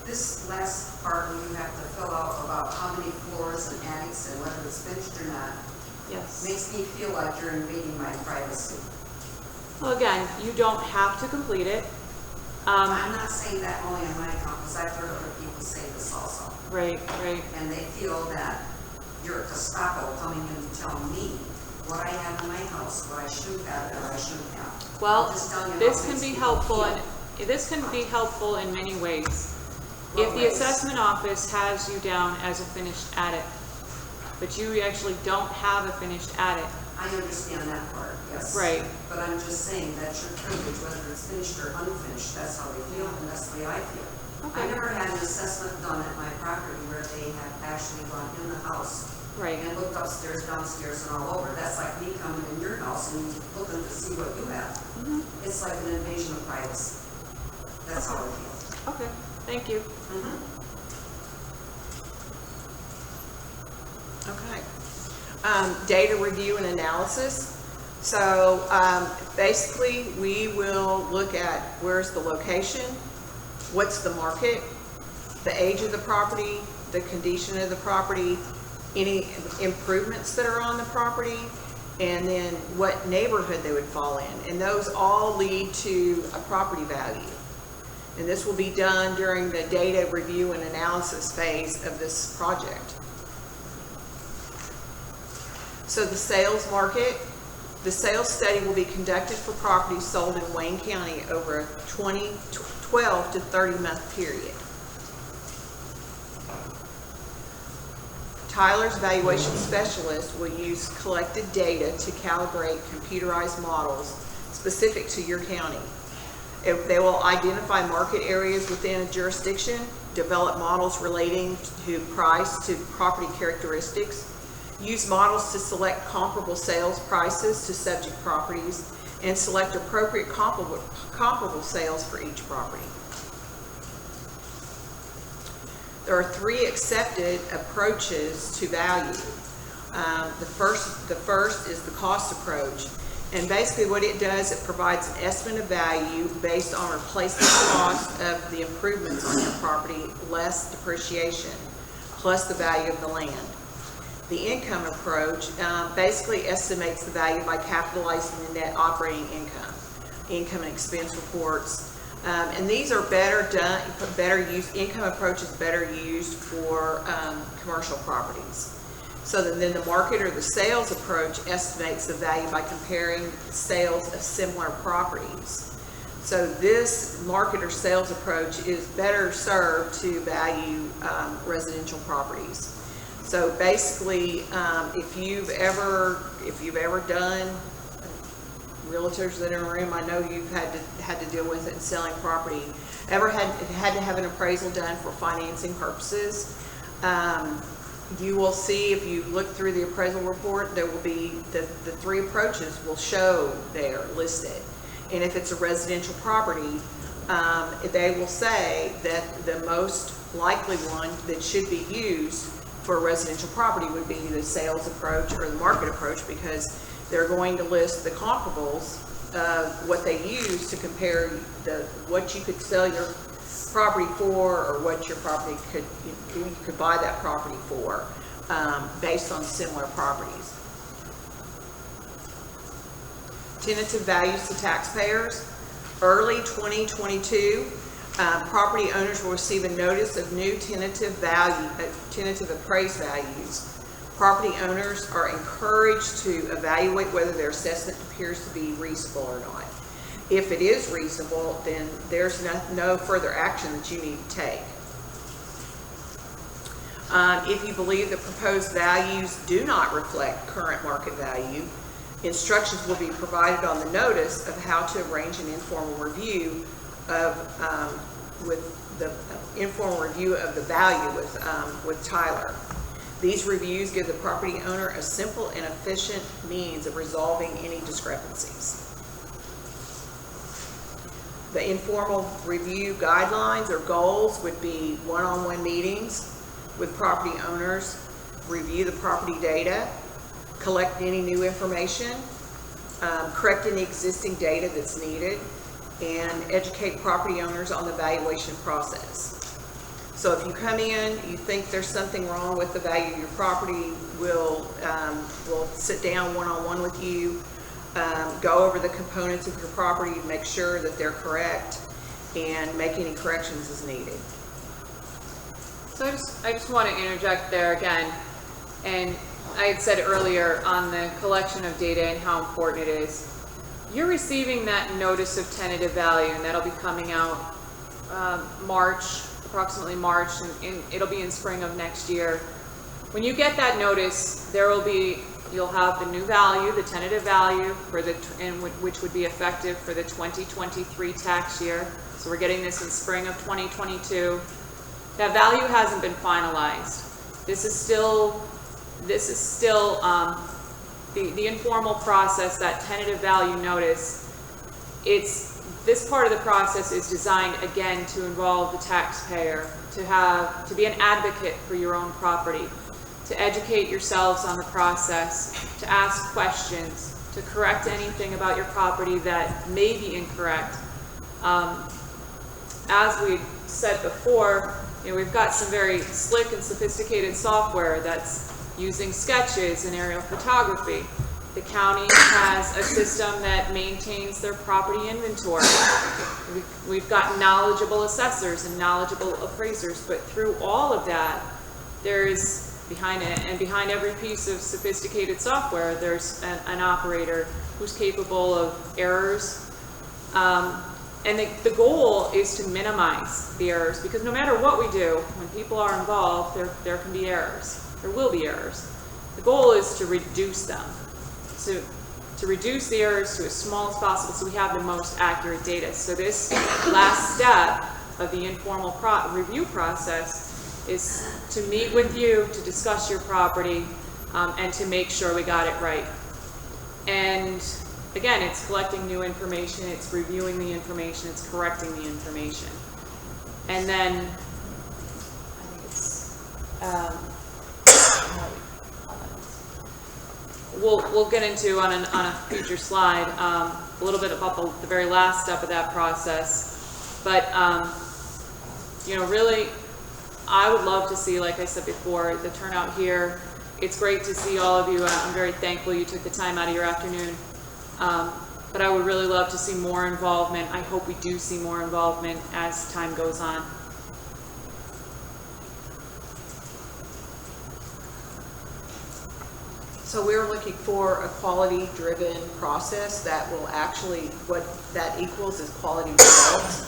This last part where you have to fill out about how many floors and attics and whether it's finished or not, Yes. makes me feel like you're invading my privacy. Well, again, you don't have to complete it. I'm not saying that only on my account, because I've heard other people say this also. Right, right. And they feel that you're a Gestapo coming in to tell me what I have in my house, what I should have or I shouldn't have. Well, I'm just telling you this how can it be makes helpful, people and this can be helpful in many ways. What If the ways? assessment office has you down as a finished attic, but you actually don't have a finished attic. I understand that part, yes. Right. But I'm just saying that's your privilege, whether it's finished or unfinished, that's how they feel, and that's the way I feel. Okay. I never had an assessment done at my property where they have actually gone in the house Right. and looked upstairs, downstairs, and all over. That's like me coming in your house and looking to see what you have. Mm-hmm. It's like an invasion of privacy. That's how I feel. Okay, thank you. Okay. Data review and analysis. So basically we will look at where's the location, what's the market, the age of the property, the condition of the property, any improvements that are on the property, and then what neighborhood they would fall in. And those all lead to a property value. And this will be done during the data review and analysis phase of this project. So the sales market, the sales study will be conducted for properties sold in Wayne County over a 12 to 30 month period. Tyler's valuation specialist will use collected data to calibrate computerized models specific to your county. They will identify market areas within a jurisdiction, develop models relating to price to property characteristics, use models to select comparable sales prices to subject properties, and select appropriate comparable sales for each property. There are 3 accepted approaches to value. The first is the cost approach. And basically what it does, it provides an estimate of value based on replacement cost of the improvements on your property, less depreciation, plus the value of the land. The income approach basically estimates the value by capitalizing the net operating income, income and expense reports. And these are better used, income approach is better used for commercial properties. So then the market or the sales approach estimates the value by comparing sales of similar properties. So this market or sales approach is better served to value residential properties. So basically, if you've ever done, realtors that are in the room, I know you've had to deal with it in selling property. Ever had to have an appraisal done for financing purposes? You will see, if you look through the appraisal report, there will be the 3 approaches will show there listed. And if it's a residential property, they will say that the most likely one that should be used for a residential property would be the sales approach or the market approach, because they're going to list the comparables of what they use to compare what you could sell your property for, or what your property you could buy that property for, based on similar properties. Tentative values to taxpayers. Early 2022, property owners will receive a notice of new tentative appraised values. Property owners are encouraged to evaluate whether their assessment appears to be reasonable or not. If it is reasonable, then there's no further action that you need to take. If you believe the proposed values do not reflect current market value, instructions will be provided on the notice of how to arrange an informal review of the value with Tyler. These reviews give the property owner a simple and efficient means of resolving any discrepancies. The informal review guidelines or goals would be one-on-one meetings with property owners, review the property data, collect any new information, correct any existing data that's needed, and educate property owners on the valuation process. So if you come in, you think there's something wrong with the value of your property, we'll sit down one-on-one with you, go over the components of your property, make sure that they're correct, and make any corrections as needed. So I just want to interject there again, and I had said earlier on the collection of data and how important it is. You're receiving that notice of tentative value, and that'll be coming out approximately March, and it'll be in spring of next year. When you get that notice, you'll have the new value, the tentative value which would be effective for the 2023 tax year. So we're getting this in spring of 2022. That value hasn't been finalized. This is still the informal process, that tentative value notice. This part of the process is designed again to involve the taxpayer, to be an advocate for your own property, to educate yourselves on the process, to ask questions, to correct anything about your property that may be incorrect. As we said before, we've got some very slick and sophisticated software that's using sketches and aerial photography. The county has a system that maintains their property inventory. We've got knowledgeable assessors and knowledgeable appraisers, but through all of that, there's behind every piece of sophisticated software, there's an operator who's capable of errors. And the goal is to minimize the errors, because no matter what we do, when people are involved, there can be errors. There will be errors. The goal is to reduce them, to reduce the errors to as small as possible so we have the most accurate data. So this last step of the informal review process is to meet with you, to discuss your property, and to make sure we got it right. And again, it's collecting new information, it's reviewing the information, it's correcting the information. And then, I think it's, we'll get into on a future slide a little bit about the very last step of that process. But, really, I would love to see, like I said before, the turnout here. It's great to see all of you. I'm very thankful you took the time out of your afternoon. But I would really love to see more involvement. I hope we do see more involvement as time goes on. So we're looking for a quality-driven process that will actually, what that equals is quality results.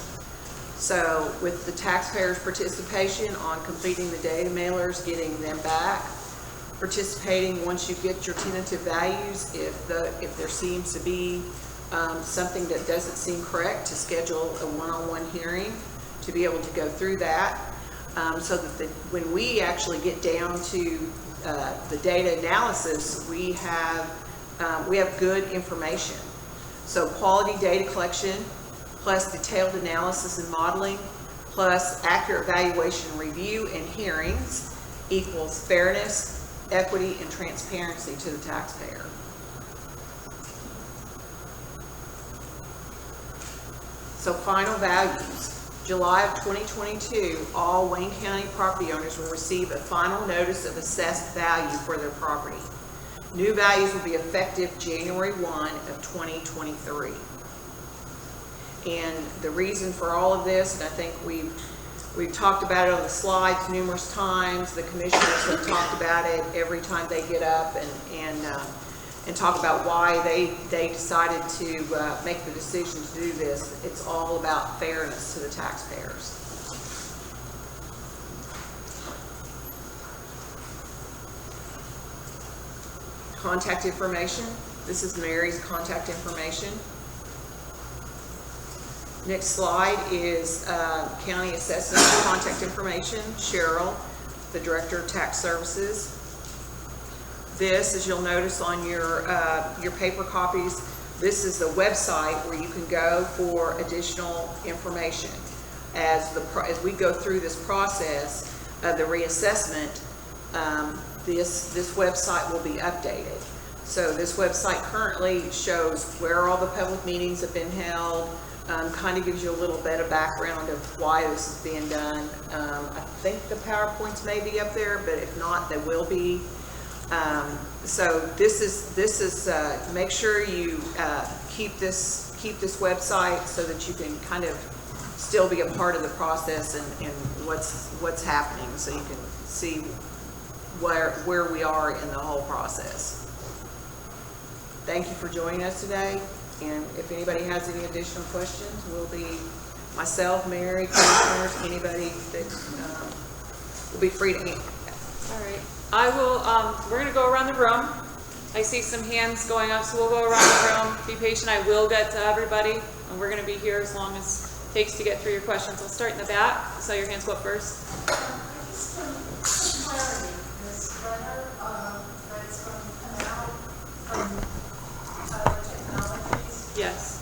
So with the taxpayers' participation on completing the data mailers, getting them back, participating once you get your tentative values, if there seems to be something that doesn't seem correct, to schedule a one-on-one hearing to be able to go through that, so that when we actually get down to the data analysis, we have good information. So quality data collection plus detailed analysis and modeling plus accurate valuation review and hearings equals fairness, equity, and transparency to the taxpayer. So final values. July of 2022, all Wayne County property owners will receive a final notice of assessed value for their property. New values will be effective January 1 of 2023. And the reason for all of this, and I think we've talked about it on the slides numerous times. The commissioners have talked about it every time they get up and talk about why they decided to make the decision to do this. It's all about fairness to the taxpayers. Contact information. This is Mary's contact information. Next slide is county assessment contact information. Cheryl, the Director of Tax Services. This, as you'll notice on your paper copies, this is the website where you can go for additional information. As we go through this process of the reassessment, this website will be updated. So this website currently shows where all the public meetings have been held, kind of gives you a little bit of background of why this is being done. I think the PowerPoints may be up there, but if not, they will be. So this is make sure you keep this website so that you can kind of still be a part of the process and what's happening, so you can see where we are in the whole process. Thank you for joining us today, and if anybody has any additional questions, we'll be, myself, Mary, commissioners, anybody that will be free to answer. All right. I will, we're going to go around the room. I see some hands going up, so we'll go around the room. Be patient. I will get to everybody, and we're going to be here as long as it takes to get through your questions. I'll start in the back. I saw your hands go up first. Just some clarity, this letter that's going to come out from Tyler Technologies. Yes.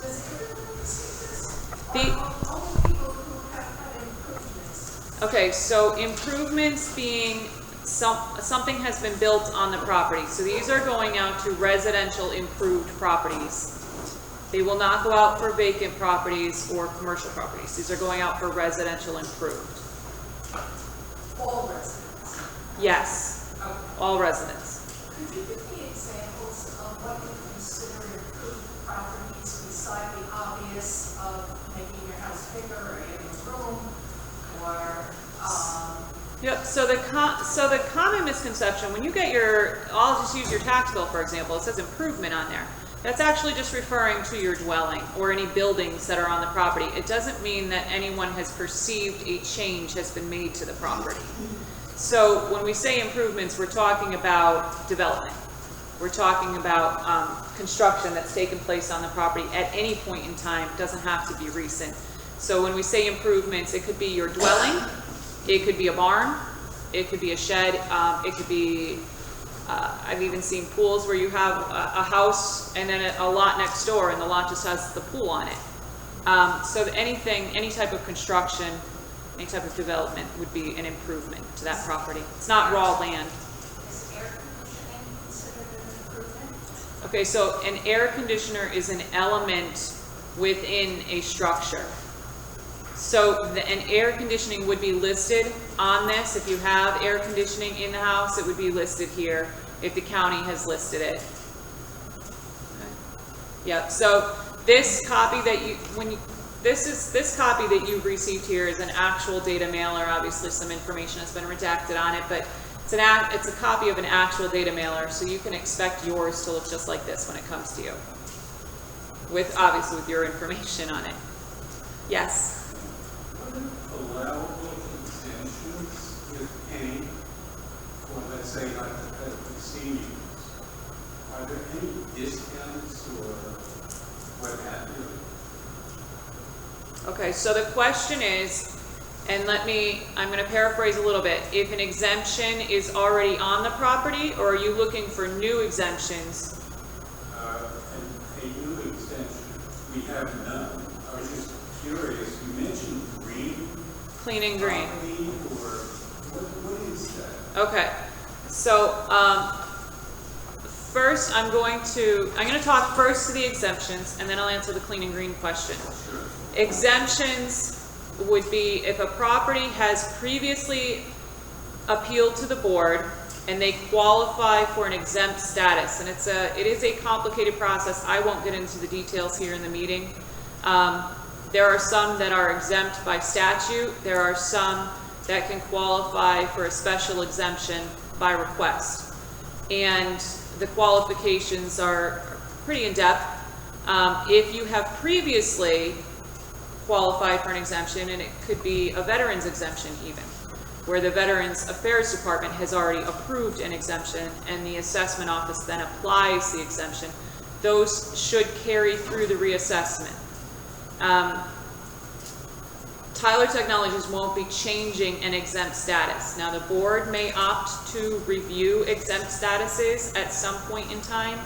Does everyone receive this? The- Or only people who have had improvements? Okay, so improvements being something has been built on the property. So these are going out to residential improved properties. They will not go out for vacant properties or commercial properties. These are going out for residential improved. All residents? Yes, Okay. all residents. Could you give me examples of what you consider improved properties beside the obvious of making your house bigger or adding a room or, Yep. So the common misconception when you get I'll just use your tax bill for example. It says improvement on there. That's actually just referring to your dwelling or any buildings that are on the property. It doesn't mean that anyone has perceived a change has been made to the property. So when we say improvements, we're talking about development. We're talking about construction that's taken place on the property at any point in time. It doesn't have to be recent. So when we say improvements, it could be your dwelling, it could be a barn, it could be a shed, it could be, I've even seen pools where you have a house and then a lot next door and the lot just has the pool on it. So any type of construction, any type of development would be an improvement to that property. It's not raw land. is air conditioning considered an improvement? Okay, so an air conditioner is an element within a structure. So an air conditioning would be listed on this. If you have air conditioning in the house, it would be listed here if the county has listed it. Yep, so this copy that this copy that you've received here is an actual data mailer. Obviously some information has been redacted on it, but it's a copy of an actual data mailer, so you can expect yours to look just like this when it comes to you. Obviously with your information on it. Yes? Allowable exemptions, if any, for let's say hypothetically seniors, are there any discounts or what have you? Okay, so the question is, and I'm going to paraphrase a little bit. If an exemption is already on the property, or are you looking for new exemptions? A new exemption, we have none. I was just curious, you mentioned green. Clean and green. Property, or what is that? Okay, so first I'm going to talk first to the exemptions, and then I'll answer the clean and green question. Sure. Exemptions would be if a property has previously appealed to the board and they qualify for an exempt status, and it is a complicated process. I won't get into the details here in the meeting. There are some that are exempt by statute. There are some that can qualify for a special exemption by request. And the qualifications are pretty in-depth. If you have previously qualified for an exemption, and it could be a veterans exemption even, where the Veterans Affairs Department has already approved an exemption and the assessment office then applies the exemption, those should carry through the reassessment. Tyler Technologies won't be changing an exempt status. Now the board may opt to review exempt statuses at some point in time.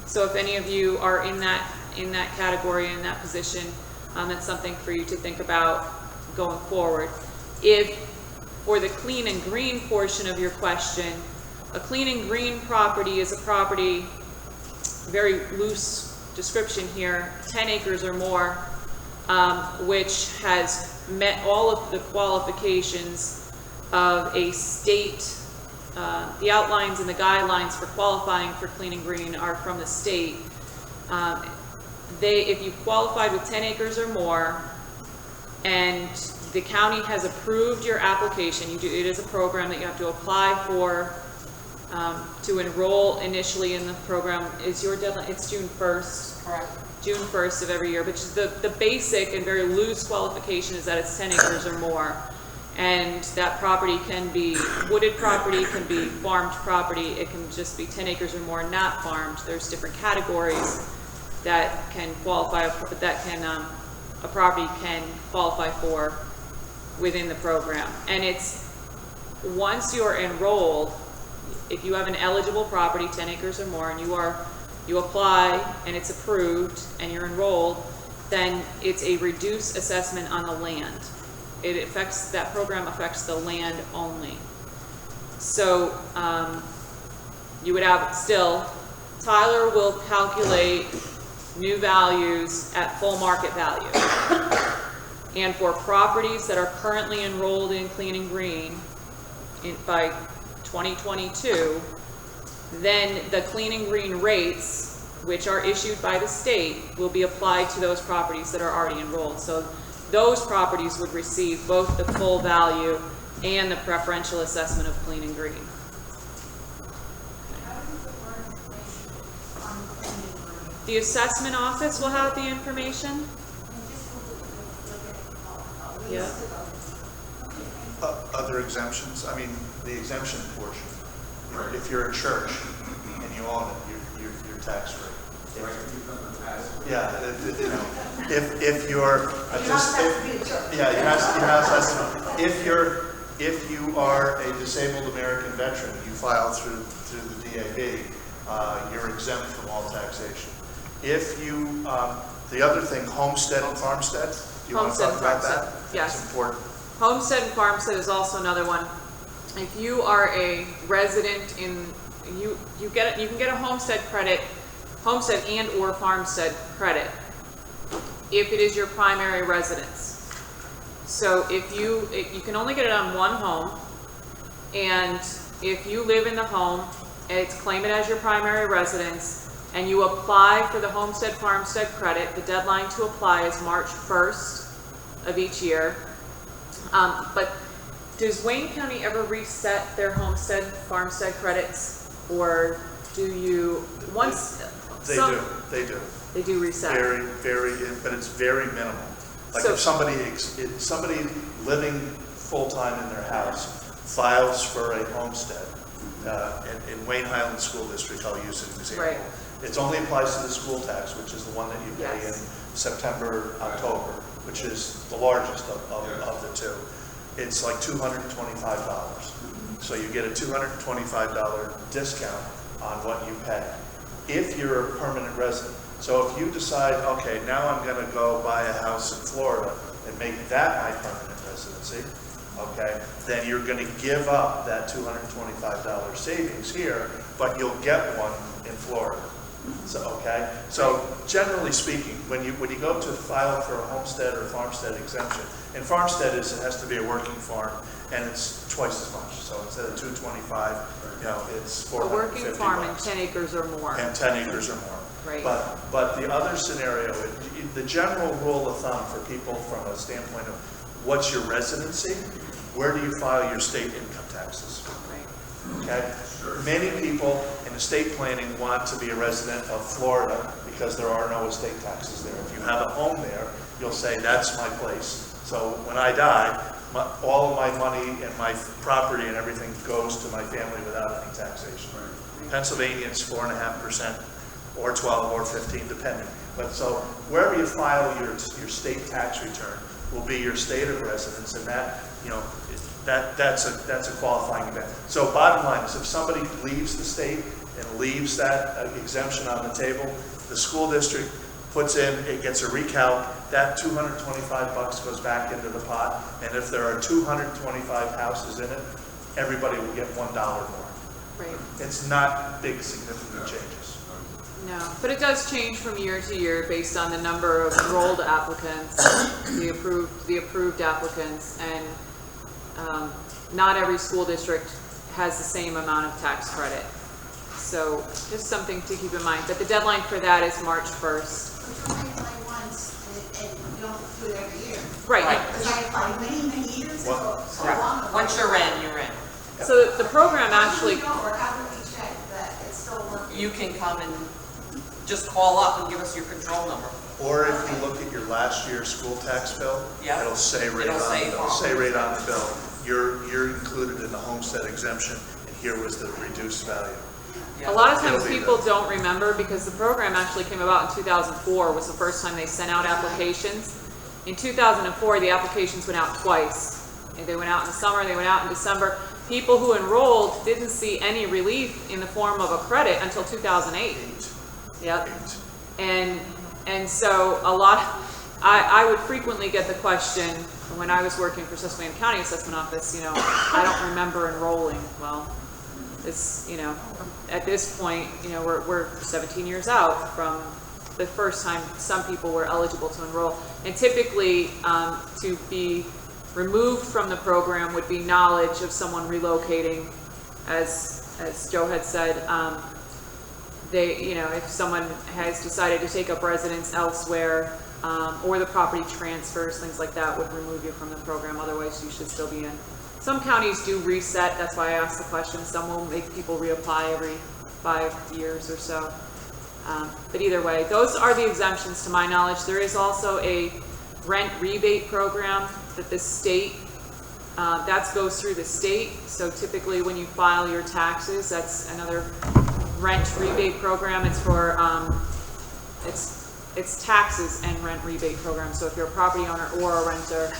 So if any of you are in that category, in that position, that's something for you to think about going forward. If for the clean and green portion of your question, a clean and green property is a property, very loose description here, 10 acres or more, which has met all of the qualifications of a state, the outlines and the guidelines for qualifying for clean and green are from the state. If you qualified with 10 acres or more, and the county has approved your application, it is a program that you have to apply for, to enroll initially in the program. Is your deadline, it's June 1st? Correct. June 1st of every year, but the basic and very loose qualification is that it's 10 acres or more. And that property can be wooded property, can be farmed property, it can just be 10 acres or more not farmed. There's different categories that can qualify, a property can qualify for within the program. And it's, once you're enrolled, if you have an eligible property, 10 acres or more, and you apply and it's approved and you're enrolled, then it's a reduced assessment on the land. That program affects the land only. So you would have still, Tyler will calculate new values at full market value. And for properties that are currently enrolled in clean and green by 2022, then the clean and green rates, which are issued by the state, will be applied to those properties that are already enrolled. So those properties would receive both the full value and the preferential assessment of clean and green. How do you get more information on clean and green? The assessment office will have the information. And just look at Yeah. Other exemptions, I mean, the exemption portion. You know, if you're a church and you own it, you're tax free. Yeah, you know, if you're if you are a disabled American veteran, you file through the DAB, you're exempt from all taxation. If you, the other thing, homestead and farmstead, do you want to talk about that? Yes. It's important. Homestead and farmstead is also another one. If you are a resident in, you can get a homestead credit, homestead and or farmstead credit if it is your primary residence. So if you can only get it on one home, and if you live in the home, it's claim it as your primary residence, and you apply for the homestead farmstead credit, the deadline to apply is March 1st of each year. But does Wayne County ever reset their homestead farmstead credits, or do you once? They do. They do reset. But it's very minimal. Like So- if somebody living full-time in their house files for a homestead, in Wayne Highland School District, I'll use an example. Right. It only applies to the school tax, which is the one that you pay Yes. in September, October, which is the largest of the two. It's like $225. So you get a $225 discount on what you pay if you're a permanent resident. So if you decide, okay, now I'm going to go buy a house in Florida and make that my permanent residency, okay, then you're going to give up that $225 savings here, but you'll get one in Florida. So, okay, so generally speaking, when you go to file for a homestead or farmstead exemption, and farmstead it has to be a working farm, and it's twice as much. So instead of $225, you know, it's $450. A working farm and 10 acres or more. And 10 acres or more. Right. But the other scenario, the general rule of thumb for people from a standpoint of what's your residency, where do you file your state income taxes? Right. Okay? Many people in estate planning want to be a resident of Florida because there are no estate taxes there. If you have a home there, you'll say, that's my place. So when I die, all of my money and my property and everything goes to my family without any taxation. Pennsylvania, it's 4.5%, or 12 or 15, depending. But so wherever you file your state tax return will be your state of residence, and that, you know, that's a qualifying event. So bottom line is, if somebody leaves the state and leaves that exemption on the table, the school district puts in, it gets a recount, that $225 goes back into the pot, and if there are 225 houses in it, everybody will get $1 more. Right. It's not big significant changes. No, but it does change from year to year based on the number of enrolled applicants, the approved applicants, and not every school district has the same amount of tax credit. So just something to keep in mind. But the deadline for that is March 1st. But you only apply once, and you don't do it every year. Right. Because I applied many years ago, so long ago. Once you're in, you're in. So the program How do actually, we know, or how do we check that it's still working? You can come and just call up and give us your control number. Or if you look at your last year's school tax bill, Yeah. it'll say right It'll on, say it'll say right on the bill, you're included in the homestead exemption, and here was the reduced value. a lot of times It'll be people there. don't remember because the program actually came about in 2004 was the first time they sent out applications. In 2004, the applications went out twice. And they went out in the summer, they went out in December. People who enrolled didn't see any relief in the form of a credit until 2008. Yep. And so a lot, I would frequently get the question when I was working for Susquehanna County Assessment Office, I don't remember enrolling. Well, it's, at this point, we're 17 years out from the first time some people were eligible to enroll. And typically, to be removed from the program would be knowledge of someone relocating, as Joe had said. If someone has decided to take up residence elsewhere, or the property transfers, things like that would remove you from the program. Otherwise, you should still be in. Some counties do reset. That's why I asked the question. Some will make people reapply every 5 years or so. But either way, those are the exemptions to my knowledge. There is also a rent rebate program that the state, that goes through the state. So typically when you file your taxes, that's another rent rebate program. It's for, it's taxes and rent rebate program. So if you're a property owner or a renter,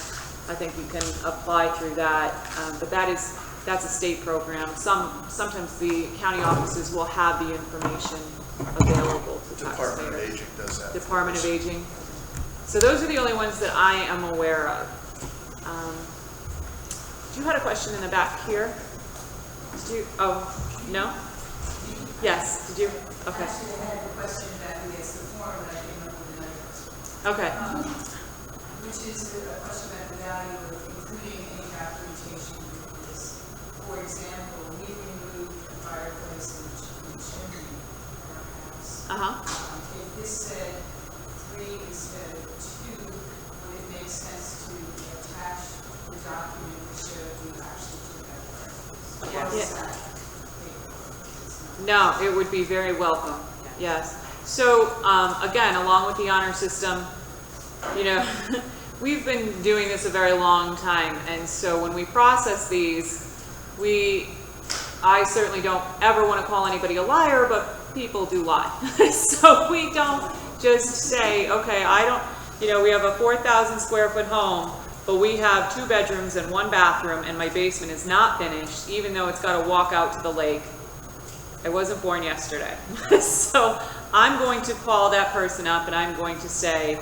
I think you can apply through that. But that's a state program. Sometimes the county offices will have the information available to taxpayers. Department of Aging does that. Department of Aging. So those are the only ones that I am aware of. You had a question in the back here. Did you? Oh, no? Yes. Did you? Okay. Actually, I had a question back against the form that I came up with another question. Okay. Which is a question about the value of including any documentation because, for example, we removed the fireplace and chimney in our house. If this said 3 instead of 2, would it make sense to attach the document to show we actually took that fireplace? Yes. Or is that paper? No, it would be very welcome. Yes. So again, along with the honor system, we've been doing this a very long time, and so when we process these, I certainly don't ever want to call anybody a liar, but people do lie. So we don't just say, okay, we have a 4,000 square foot home, but we have 2 bedrooms and 1 bathroom, and my basement is not finished, even though it's got to walk out to the lake. I wasn't born yesterday. So I'm going to call that person up and I'm going to say,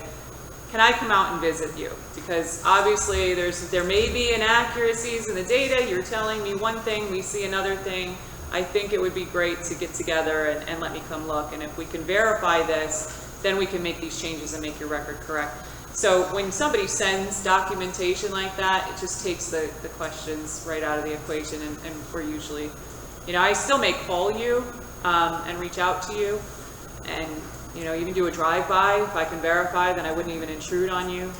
can I come out and visit you? Because obviously there may be inaccuracies in the data. You're telling me one thing, we see another thing. I think it would be great to get together and let me come look. And if we can verify this, then we can make these changes and make your record correct. So when somebody sends documentation like that, it just takes the questions right out of the equation, and we're usually, I still may call you and reach out to you, and even do a drive-by. If I can verify, then I wouldn't even intrude on you,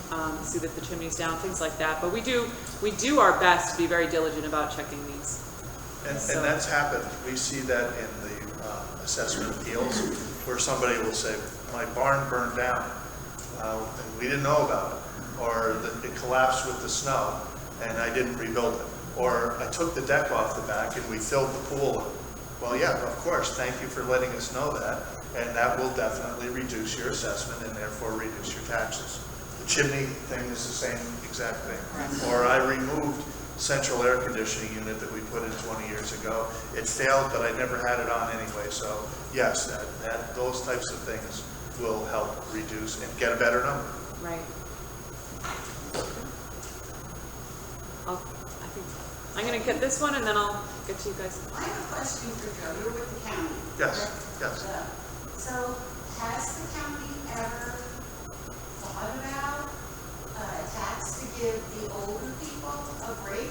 see that the chimney's down, things like that. But we do our best to be very diligent about checking these. And that's happened. We see that in the assessment appeals, where somebody will say, my barn burned down, and we didn't know about it. Or it collapsed with the snow, and I didn't rebuild it. Or I took the deck off the back, and we filled the pool. Well, yeah, of course, thank you for letting us know that. And that will definitely reduce your assessment and therefore reduce your taxes. The chimney thing is the same exact thing. Or I removed central air conditioning unit that we put in 20 years ago. It failed, but I never had it on anyway. So yes, those types of things will help reduce and get a better number. Right. I'm going to get this one and then I'll get to you guys. I have a question for Joe. You're with the county. Yes, yes. So has the county ever thought about a tax to give the older people a break?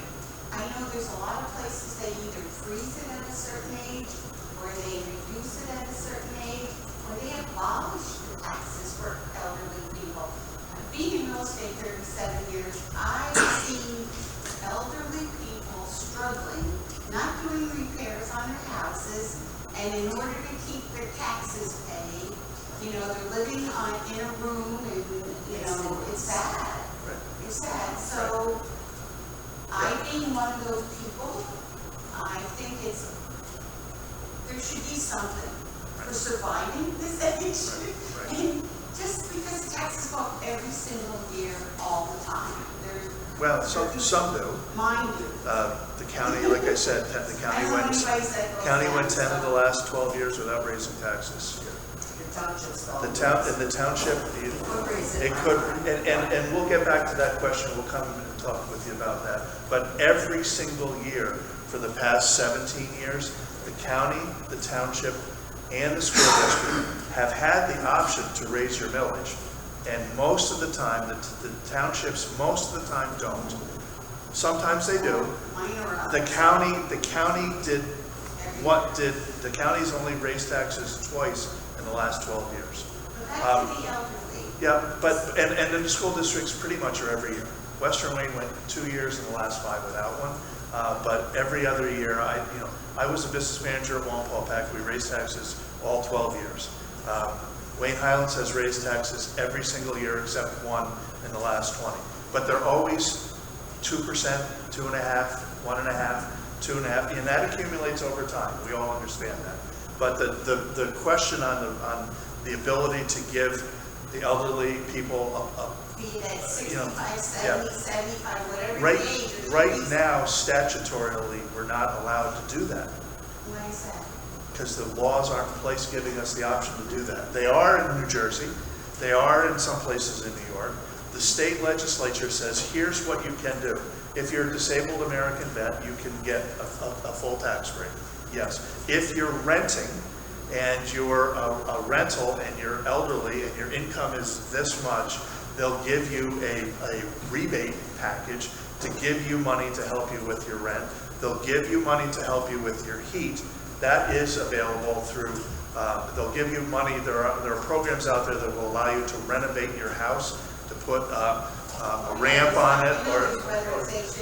I know there's a lot of places they either freeze it at a certain age, or they reduce it at a certain age, or they abolish the taxes for elderly people. Being in real estate 37 years, I've seen elderly people struggling, not doing repairs on their houses, and in order to keep their taxes paid, you know, they're living in a room, and, you know, it's sad. It's sad. So, I being one of those people, I think there should be something for surviving this age. And just because taxes go up every single year, all the time. Well, some do. Mine do. The county, like I said, the county went 10 of the last 12 years without raising taxes. The township, it could, and we'll get back to that question. We'll come and talk with you about that. But every single year for the past 17 years, the county, the township, and the school district have had the option to raise your millage. And most of the time, the townships most of the time don't. Sometimes they do. The county's only raised taxes twice in the last 12 years. Yeah, but and then the school districts pretty much are every year. Western Wayne went 2 years in the last 5 without one, but every other year, I was a business manager at Walpole Pack. We raised taxes all 12 years. Wayne Highlands has raised taxes every single year except one in the last 20. But they're always 2%, 2.5%, 1.5%, 2.5%, and that accumulates over time. We all understand that. But the question on the ability to give the elderly people be that 65, 70, 75, whatever the age. Right now, statutorily, we're not allowed to do that. Why is that? Because the laws aren't in place giving us the option to do that. They are in New Jersey. They are in some places in New York. The state legislature says, here's what you can do. If you're a disabled American vet, you can get a full tax break. Yes. If you're renting and you're a rental and you're elderly and your income is this much, they'll give you a rebate package to give you money to help you with your rent. They'll give you money to help you with your heat. That is available through, they'll give you money. There are programs out there that will allow you to renovate your house, to put a ramp on it, or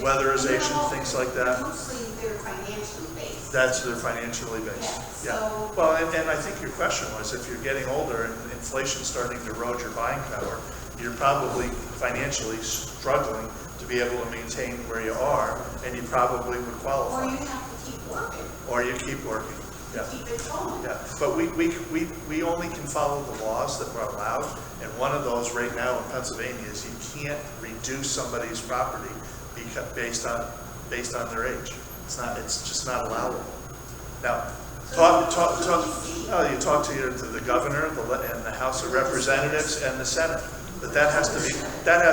weatherization, things like that. Mostly they're financially based. They're financially based. Yeah. So, well, and I think your question was, if you're getting older and inflation's starting to erode your buying power, you're probably financially struggling to be able to maintain where you are, and you probably would qualify. Or you have to keep working. Or you keep working. Yeah. Keep it going. Yeah. But we only can follow the laws that we're allowed, and one of those right now in Pennsylvania is you can't reduce somebody's property based on their age. It's just not allowable. Now, you talk to the governor and the House of Representatives and the Senate. But that has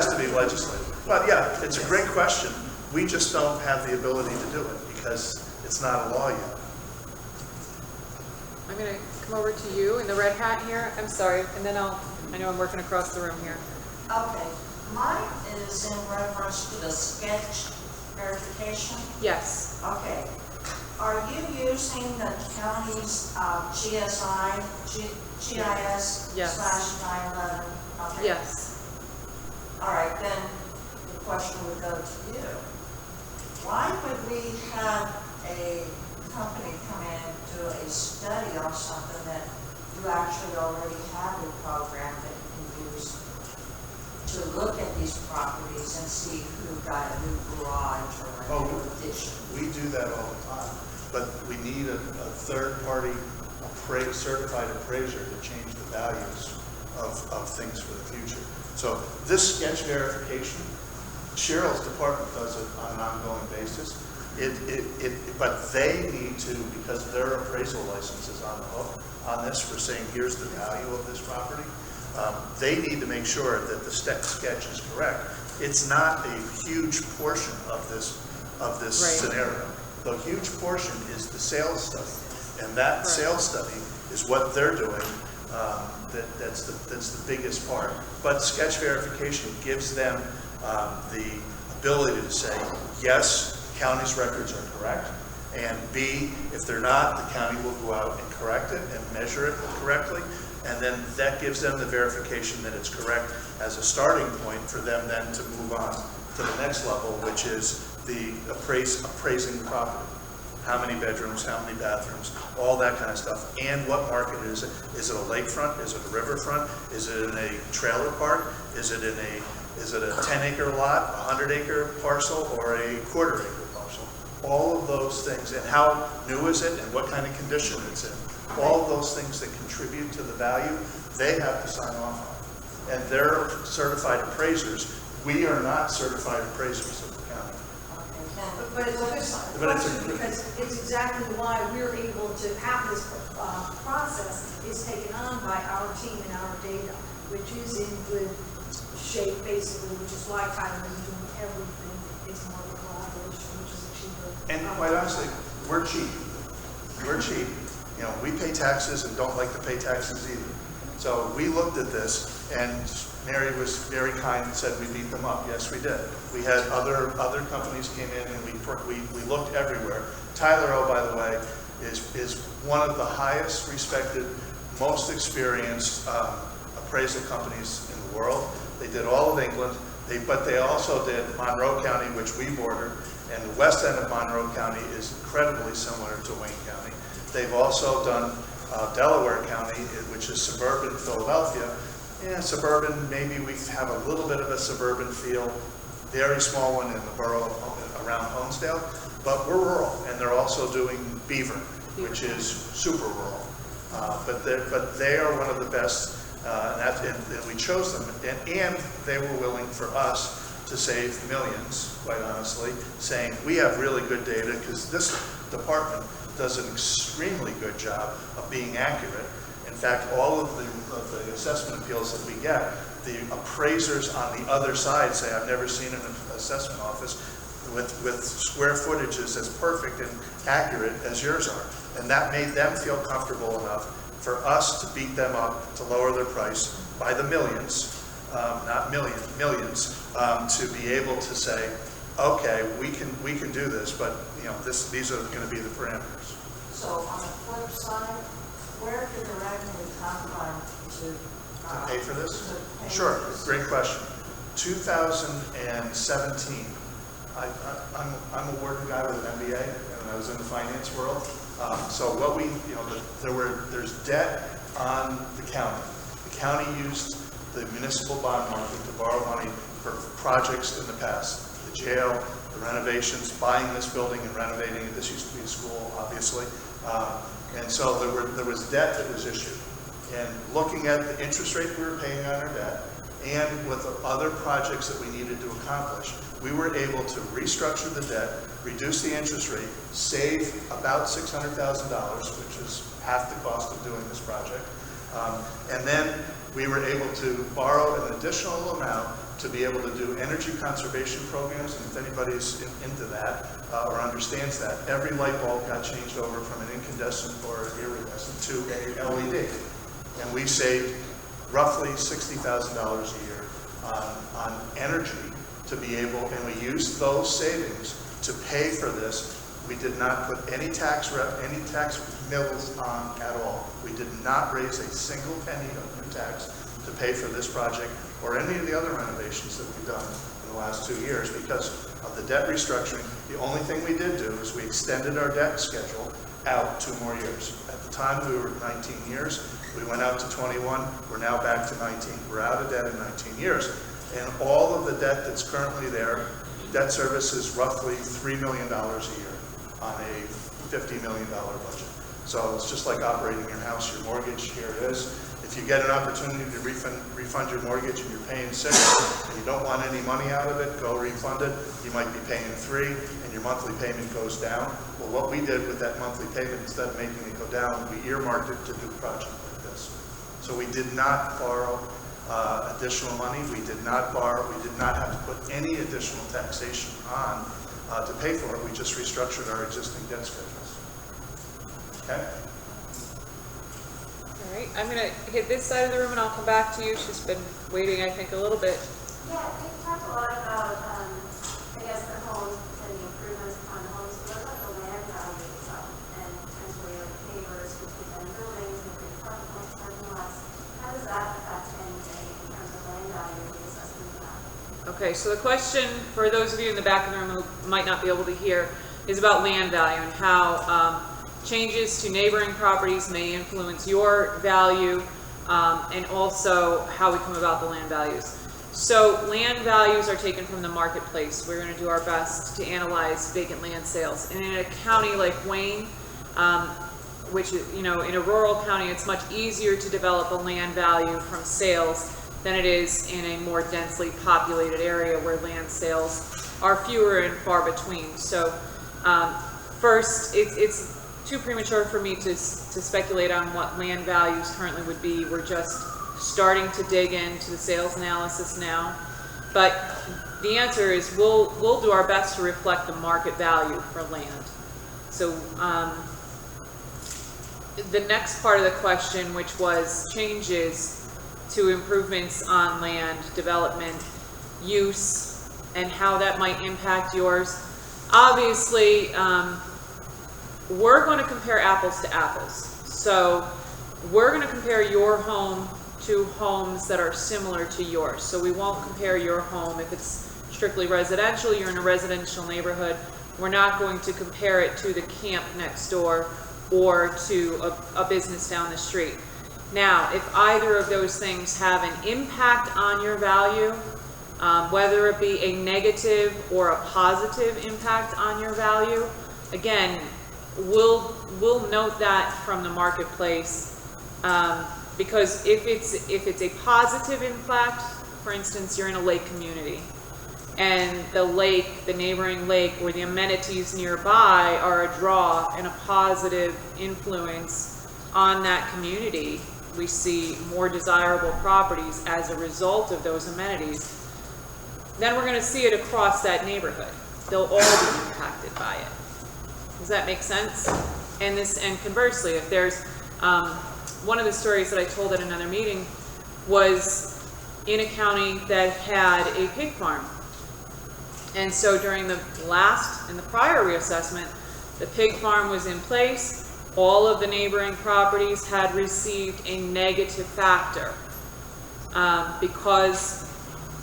to be legislated. But yeah, it's a great question. We just don't have the ability to do it because it's not a law yet. I'm going to come over to you in the red hat here. I'm sorry, and then I know I'm working across the room here. Okay, mine is in reference to the sketch verification. Yes. Okay, are you using the county's GIS Yes. /911? Okay. Yes. All right, then the question would go to you. Why would we have a company come in and do a study on something that you actually already have a program that you can use to look at these properties and see who got a new garage or a new addition? We do that all the time, but we need a third-party certified appraiser to change the values of things for the future. So this sketch verification, Cheryl's department does it on an ongoing basis. But they need to, because their appraisal license is on the hook on this for saying here's the value of this property. They need to make sure that the sketch is correct. It's not a huge portion of this Right. scenario. The huge portion is the sales study, and that sales study is what they're doing That's the biggest part. But sketch verification gives them the ability to say, yes, county's records are correct, and B, if they're not, the county will go out and correct it and measure it correctly, and then that gives them the verification that it's correct as a starting point for them then to move on to the next level, which is the appraising the property. How many bedrooms, how many bathrooms, all that kind of stuff, and what market is it? Is it a lakefront? Is it a riverfront? Is it in a trailer park? Is it a 10-acre lot, a 100-acre parcel, or a quarter-acre parcel? All of those things, and how new is it, and what kind of condition it's in. All of those things that contribute to the value, they have to sign off on. And they're certified appraisers. We are not certified appraisers of the county. But it's a good question, because it's exactly why we're able to have this process is taken on by our team and our data, which is in good shape, basically, which is why Tyler is doing everything. It's more of a collaboration, which is a cheaper. And quite honestly, we're cheap. We're cheap. You know, we pay taxes and don't like to pay taxes either. So we looked at this, and Mary was very kind and said we beat them up. Yes, we did. We had other companies came in, and we looked everywhere. Tyler, oh, by the way, is one of the highest respected, most experienced appraisal companies in the world. They did all of England, but they also did Monroe County, which we border, and the west end of Monroe County is incredibly similar to Wayne County. They've also done Delaware County, which is suburban Philadelphia. Yeah, suburban, maybe we have a little bit of a suburban feel, very small one in the borough around Honesdale, but we're rural, and they're also doing Beaver, which is super rural. But they are one of the best, and we chose them, and they were willing for us to save millions, quite honestly, saying we have really good data because this department does an extremely good job of being accurate. In fact, all of the assessment appeals that we get, the appraisers on the other side say, I've never seen an assessment office with square footages as perfect and accurate as yours are. And that made them feel comfortable enough for us to beat them up, to lower their price by the millions, not millions, to be able to say, okay, we can do this, but you know, these are going to be the parameters. So on the flip side, where did the revenue come from To pay for this? pay Sure, for this? great question. 2017, I'm a working guy with an MBA, and I was in the finance world. So what there's debt on the county. The county used the municipal bond market to borrow money for projects in the past. The jail, the renovations, buying this building and renovating it. This used to be a school, obviously. And so there was debt that was issued. And looking at the interest rate we were paying on our debt and with the other projects that we needed to accomplish, we were able to restructure the debt, reduce the interest rate, save about $600,000, which is half the cost of doing this project. And then we were able to borrow an additional amount to be able to do energy conservation programs. And if anybody's into that or understands that, every light bulb got changed over from an incandescent or iridescent to a LED. And we saved roughly $60,000 a year on energy to be able, and we used those savings to pay for this. We did not put any tax mills on at all. We did not raise a single penny of new tax to pay for this project or any of the other renovations that we've done in the last 2 years because of the debt restructuring. The only thing we did do is we extended our debt schedule out 2 more years. At the time, we were 19 years. We went out to 21. We're now back to 19. We're out of debt in 19 years. And all of the debt that's currently there, debt service is roughly $3 million a year on a $50 million budget. So it's just like operating your house, your mortgage, here it is. If you get an opportunity to refund your mortgage and you're paying 6 and you don't want any money out of it, go refund it. You might be paying 3 and your monthly payment goes down. Well, what we did with that monthly payment, instead of making it go down, we earmarked it to do a project like this. So we did not borrow additional money. We did not have to put any additional taxation on to pay for it. We just restructured our existing debt schedules. Okay? All right, I'm gonna hit this side of the room and I'll come back to you. She's been waiting, I think, a little bit. Yeah, we talked a lot about, I guess, the homes and the improvements on the homes. What about the land value itself? And potentially like neighbors who keep in buildings and big parking lots. How does that affect anything in terms of land value and the assessment of that? Okay, so the question, for those of you in the back of the room who might not be able to hear, is about land value and how changes to neighboring properties may influence your value, and also how we come about the land values. So land values are taken from the marketplace. We're going to do our best to analyze vacant land sales. And in a county like Wayne, which, you know, in a rural county, it's much easier to develop a land value from sales than it is in a more densely populated area where land sales are fewer and far between. So first, it's too premature for me to speculate on what land values currently would be. We're just starting to dig into the sales analysis now. But the answer is we'll do our best to reflect the market value for land. So the next part of the question, which was changes to improvements on land, development, use, and how that might impact yours. Obviously, we're going to compare apples to apples. So we're going to compare your home to homes that are similar to yours. So we won't compare your home if it's strictly residential, you're in a residential neighborhood. We're not going to compare it to the camp next door or to a business down the street. Now, if either of those things have an impact on your value, whether it be a negative or a positive impact on your value, again, we'll note that from the marketplace, because if it's a positive impact, for instance, you're in a lake community, and the neighboring lake, or the amenities nearby are a draw and a positive influence on that community. We see more desirable properties as a result of those amenities. Then we're going to see it across that neighborhood. They'll all be impacted by it. Does that make sense? And conversely, if there's one of the stories that I told at another meeting was in a county that had a pig farm. And so during the prior reassessment, the pig farm was in place. All of the neighboring properties had received a negative factor because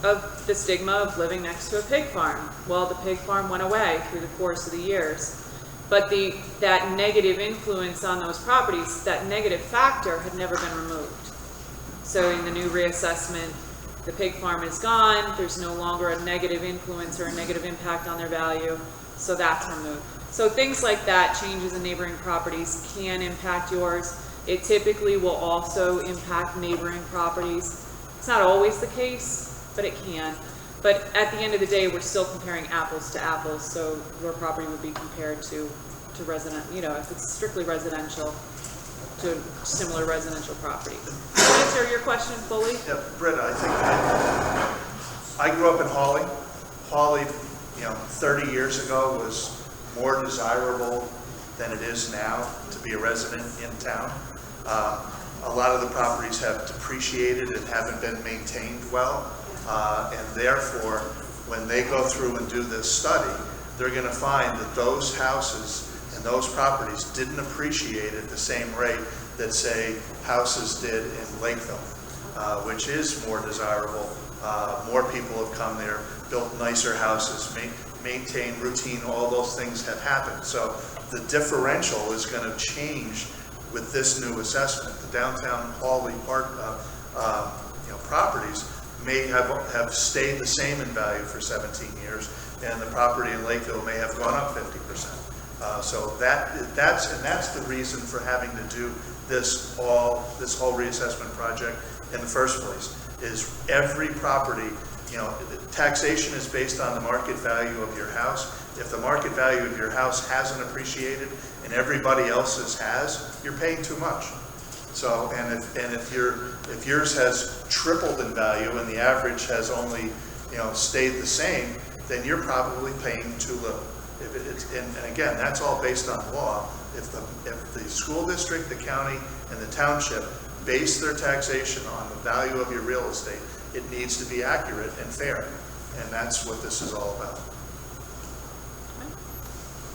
of the stigma of living next to a pig farm. Well, the pig farm went away through the course of the years. But that negative influence on those properties, that negative factor had never been removed. So in the new reassessment, the pig farm is gone. There's no longer a negative influence or a negative impact on their value. So that's removed. So things like that, changes in neighboring properties, can impact yours. It typically will also impact neighboring properties. It's not always the case, but it can. But at the end of the day, we're still comparing apples to apples. So your property would be compared to resident, if it's strictly residential, to similar residential property. Did I answer your question fully? Yeah, Britta, I think I grew up in Hawley. Hawley, 30 years ago was more desirable than it is now to be a resident in town. A lot of the properties have depreciated and haven't been maintained well, and therefore, when they go through and do this study, they're going to find that those houses and those properties didn't appreciate at the same rate that, say, houses did in Lakeville, which is more desirable. More people have come there, built nicer houses, maintained routine, all those things have happened. So the differential is going to change with this new assessment. The downtown Hawley properties may have stayed the same in value for 17 years, and the property in Lakeville may have gone up 50%. So that's the reason for having to do this whole reassessment project in the first place. Is every property, taxation is based on the market value of your house. If the market value of your house hasn't appreciated and everybody else's has, you're paying too much. So, and if yours has tripled in value and the average has only, stayed the same, then you're probably paying too little. And again, that's all based on law. If the school district, the county, and the township base their taxation on the value of your real estate, it needs to be accurate and fair. And that's what this is all about.